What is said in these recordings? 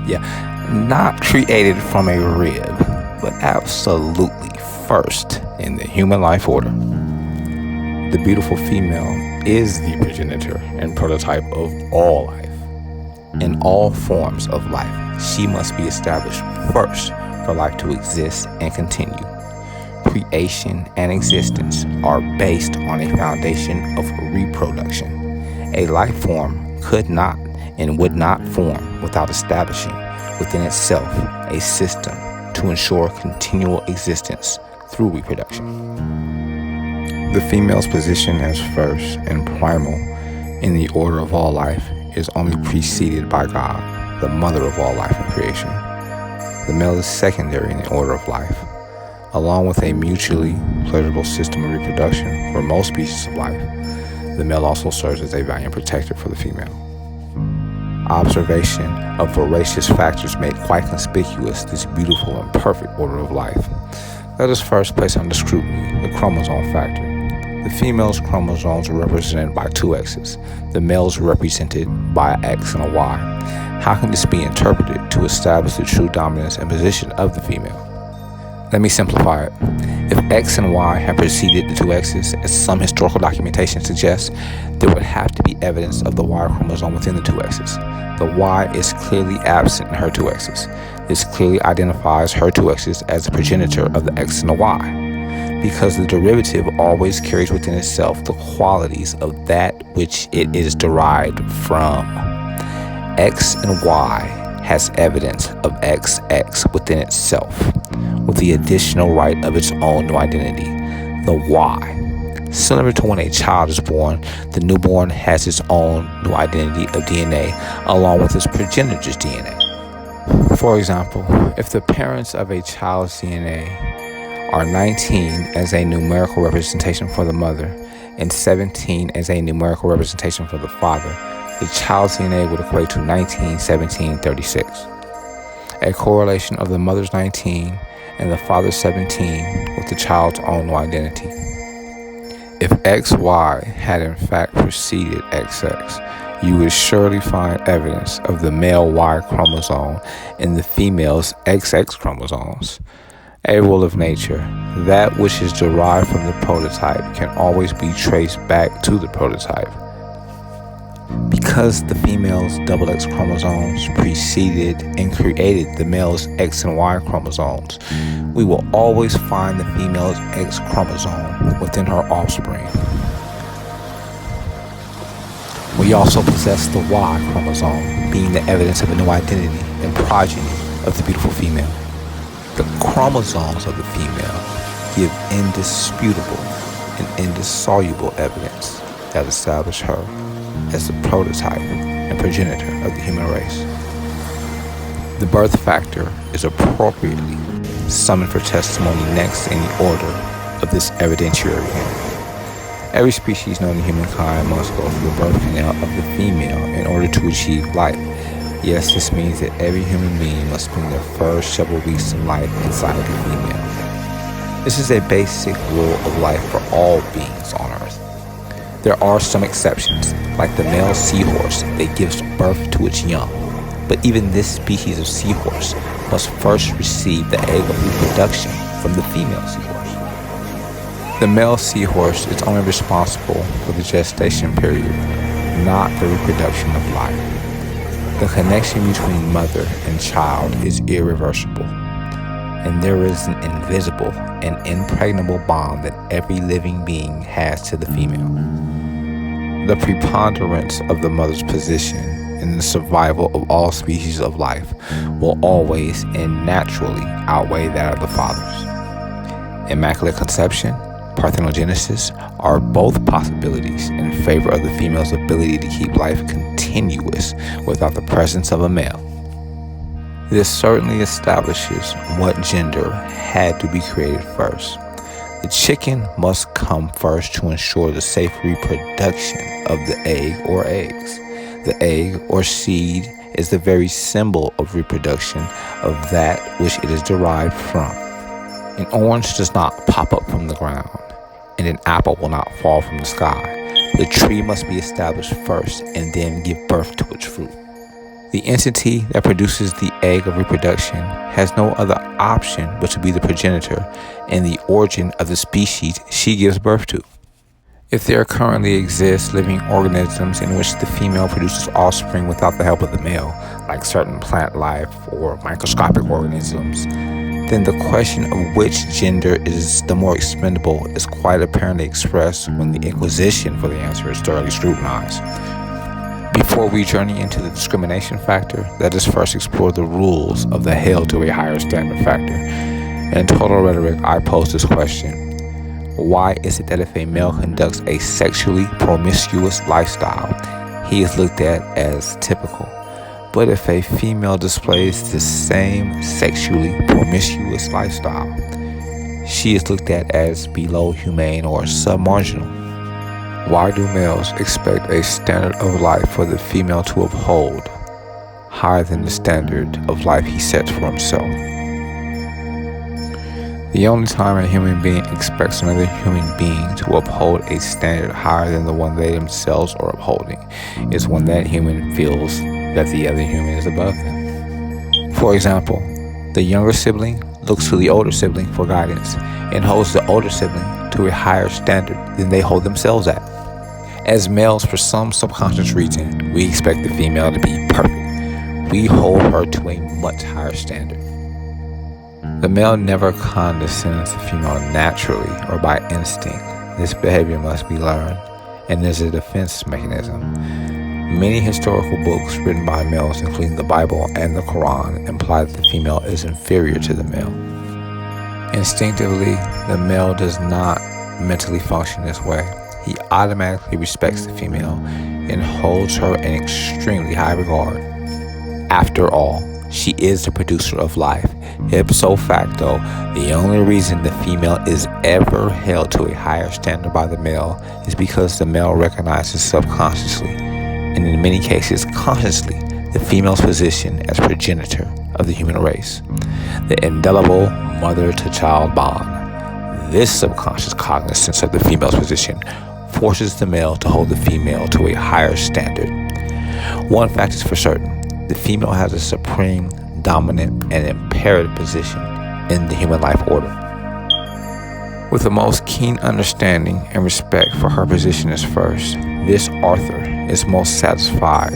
Yeah, not created from a rib, but absolutely first in the human life order. The beautiful female is the progenitor and prototype of all life. In all forms of life, she must be established first for life to exist and continue. Creation and existence are based on a foundation of reproduction. A life form could not and would not form without establishing within itself a system to ensure continual existence through reproduction. The female's position as first and primal in the order of all life is only preceded by God, the mother of all life and creation. The male is secondary in the order of life. Along with a mutually pleasurable system of reproduction for most species of life, the male also serves as a valiant protector for the female. Observation of voracious factors made quite conspicuous this beautiful and perfect order of life. Let us first place under scrutiny the chromosome factor. The female's chromosomes are represented by two X's. The male's represented by an X and a Y. How can this be interpreted to establish the true dominance and position of the female? Let me simplify it. If X and Y have preceded the two X's, as some historical documentation suggests, there would have to be evidence of the Y chromosome within the two X's. The Y is clearly absent in her two X's. This clearly identifies her two X's as the progenitor of the X and the Y, because the derivative always carries within itself the qualities of that which it is derived from. X and Y has evidence of XX within itself, with the additional right of its own new identity, the Y. Similar to when a child is born, the newborn has its own new identity of DNA along with its progenitor's DNA. For example, if the parents of a child's DNA are 19 as a numerical representation for the mother and 17 as a numerical representation for the father, the child's DNA would equate to 19, 17, 36. A correlation of the mother's 19 and the father's 17 with the child's own new identity. If XY had in fact preceded XX, you would surely find evidence of the male Y chromosome in the female's XX chromosomes. A rule of nature, that which is derived from the prototype can always be traced back to the prototype. Because the female's XX chromosomes preceded and created the male's X and Y chromosomes, we will always find the female's X chromosome within her offspring. We also possess the Y chromosome, being the evidence of a new identity and progeny of the beautiful female. The chromosomes of the female give indisputable and indissoluble evidence that establish her as the prototype and progenitor of the human race. The birth factor is appropriately summoned for testimony next in the order of this evidentiary. Every species known to humankind must go through the birth canal of the female in order to achieve life. Yes, this means that every human being must spend their first several weeks in life inside of the female. This is a basic rule of life for all beings on Earth. There are some exceptions, like the male seahorse that gives birth to its young. But even this species of seahorse must first receive the egg of reproduction from the female seahorse. The male seahorse is only responsible for the gestation period, not the reproduction of life. The connection between mother and child is irreversible, and there is an invisible and impregnable bond that every living being has to the female. The preponderance of the mother's position in the survival of all species of life will always and naturally outweigh that of the father's. Immaculate conception, parthenogenesis are both possibilities in favor of the female's ability to keep life continuous without the presence of a male. This certainly establishes what gender had to be created first. The chicken must come first to ensure the safe reproduction of the egg or eggs. The egg or seed is the very symbol of reproduction of that which it is derived from. An orange does not pop up from the ground, and an apple will not fall from the sky. The tree must be established first and then give birth to its fruit. The entity that produces the egg of reproduction has no other option but to be the progenitor and the origin of the species she gives birth to. If there currently exist living organisms in which the female produces offspring without the help of the male, like certain plant life or microscopic organisms, then the question of which gender is the more expendable is quite apparently expressed when the inquisition for the answer is thoroughly scrutinized. Before we journey into the discrimination factor, let us first explore the rules of the held to a higher standard factor. In Total Rhetoric, I pose this question: why is it that if a male conducts a sexually promiscuous lifestyle, he is looked at as typical? But if a female displays the same sexually promiscuous lifestyle, she is looked at as below humane or submarginal? Why do males expect a standard of life for the female to uphold higher than the standard of life he sets for himself? The only time a human being expects another human being to uphold a standard higher than the one they themselves are upholding is when that human feels that the other human is above them. For example, the younger sibling looks to the older sibling for guidance and holds the older sibling to a higher standard than they hold themselves at. As males, for some subconscious reason, we expect the female to be perfect. We hold her to a much higher standard. The male never condescends the female naturally or by instinct. This behavior must be learned, and is a defense mechanism. Many historical books written by males, including the Bible and the Quran, imply that the female is inferior to the male. Instinctively, the male does not mentally function this way. He automatically respects the female and holds her in extremely high regard. After all, she is the producer of life. Ipso facto, the only reason the female is ever held to a higher standard by the male is because the male recognizes subconsciously, and in many cases consciously, the female's position as progenitor of the human race, the indelible mother-to-child bond. This subconscious cognizance of the female's position forces the male to hold the female to a higher standard. One fact is for certain: the female has a supreme, dominant, and imperative position in the human life order. With the most keen understanding and respect for her position as first, this author is most satisfied,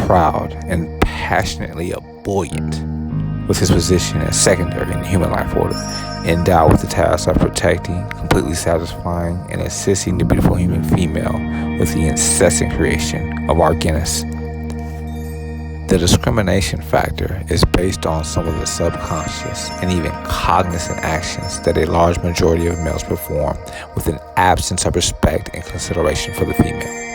proud, and passionately ebullient with his position as secondary in the human life order, endowed with the task of protecting, completely satisfying, and assisting the beautiful human female with the incessant creation of our Guinness. The discrimination factor is based on some of the subconscious and even cognizant actions that a large majority of males perform with an absence of respect and consideration for the female.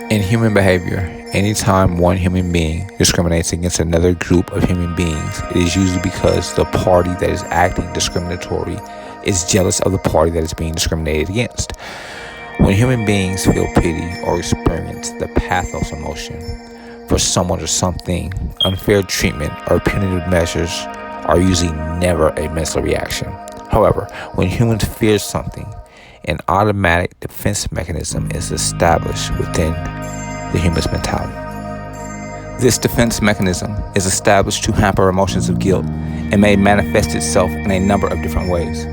In human behavior, anytime one human being discriminates against another group of human beings, it is usually because the party that is acting discriminatory is jealous of the party that is being discriminated against. When human beings feel pity or experience the pathos emotion for someone or something, unfair treatment or punitive measures are usually never a mental reaction. However, when humans fear something, an automatic defense mechanism is established within the human's mentality. This defense mechanism is established to hamper emotions of guilt and may manifest itself in a number of different ways.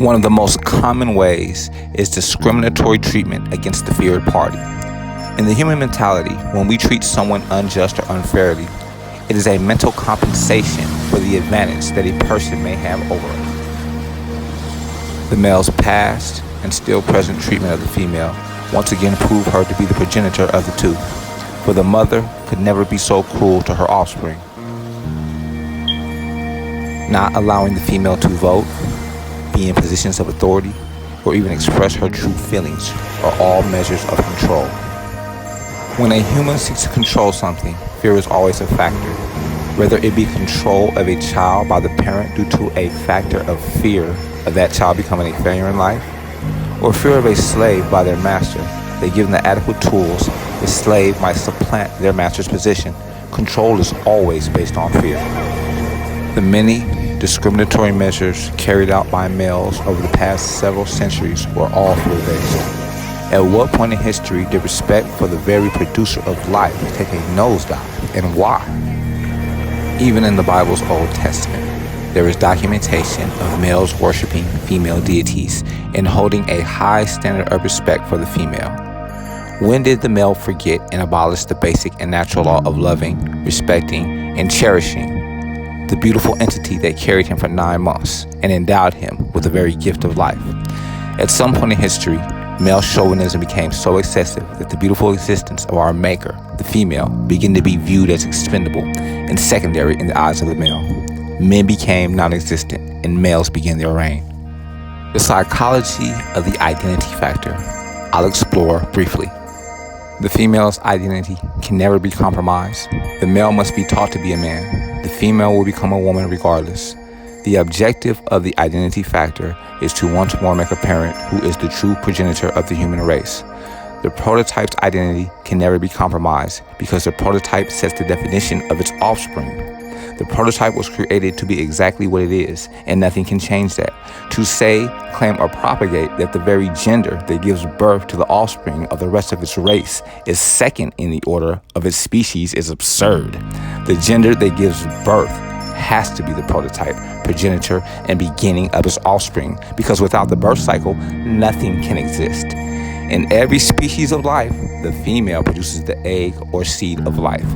One of the most common ways is discriminatory treatment against the feared party. In the human mentality, when we treat someone unjust or unfairly, it is a mental compensation for the advantage that a person may have over us. The male's past and still present treatment of the female once again prove her to be the progenitor of the two, for the mother could never be so cruel to her offspring. Not allowing the female to vote, be in positions of authority, or even express her true feelings are all measures of control. When a human seeks to control something, fear is always a factor, whether it be control of a child by the parent due to a factor of fear of that child becoming a failure in life, or fear of a slave by their master. They give them the adequate tools, the slave might supplant their master's position. Control is always based on fear. The many discriminatory measures carried out by males over the past several centuries were all fear-based. At what point in history did respect for the very producer of life take a nosedive, and why? Even in the Bible's Old Testament, there is documentation of males worshiping female deities and holding a high standard of respect for the female. When did the male forget and abolish the basic and natural law of loving, respecting, and cherishing the beautiful entity that carried him for 9 months and endowed him with the very gift of life? At some point in history, male chauvinism became so excessive that the beautiful existence of our maker, the female, began to be viewed as expendable and secondary in the eyes of the male. Men became non-existent and males began their reign. The psychology of the identity factor I'll explore briefly. The female's identity can never be compromised. The male must be taught to be a man. The female will become a woman regardless. The objective of the identity factor is to once more make apparent who is the true progenitor of the human race. The prototype's identity can never be compromised because the prototype sets the definition of its offspring. The prototype was created to be exactly what it is, and nothing can change that. To say, claim, or propagate that the very gender that gives birth to the offspring of the rest of its race is second in the order of its species is absurd. The gender that gives birth has to be the prototype, progenitor, and beginning of its offspring, because without the birth cycle, nothing can exist. In every species of life, the female produces the egg or seed of life,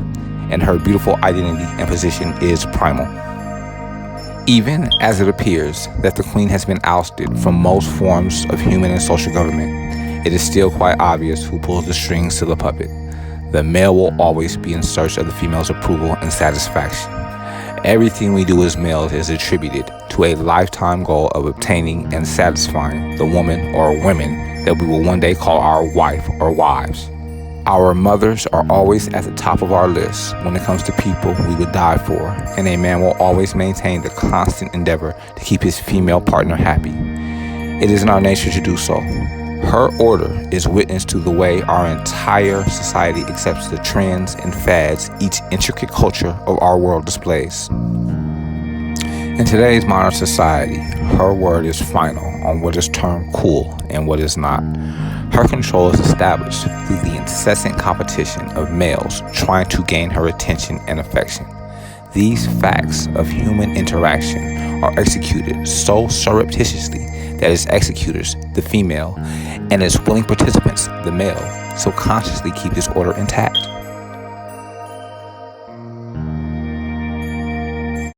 and her beautiful identity and position is primal. Even as it appears that the queen has been ousted from most forms of human and social government, it is still quite obvious who pulls the strings to the puppet. The male will always be in search of the female's approval and satisfaction. Everything we do as males is attributed to a lifetime goal of obtaining and satisfying the woman or women that we will one day call our wife or wives. Our mothers are always at the top of our list when it comes to people we would die for, and a man will always maintain the constant endeavor to keep his female partner happy. It is in our nature to do so. Her order is witness to the way our entire society accepts the trends and fads each intricate culture of our world displays. In today's modern society, her word is final on what is termed cool and what is not. Her control is established through the incessant competition of males trying to gain her attention and affection. These facts of human interaction are executed so surreptitiously that its executors, the female, and its willing participants, the male, so consciously keep this order intact.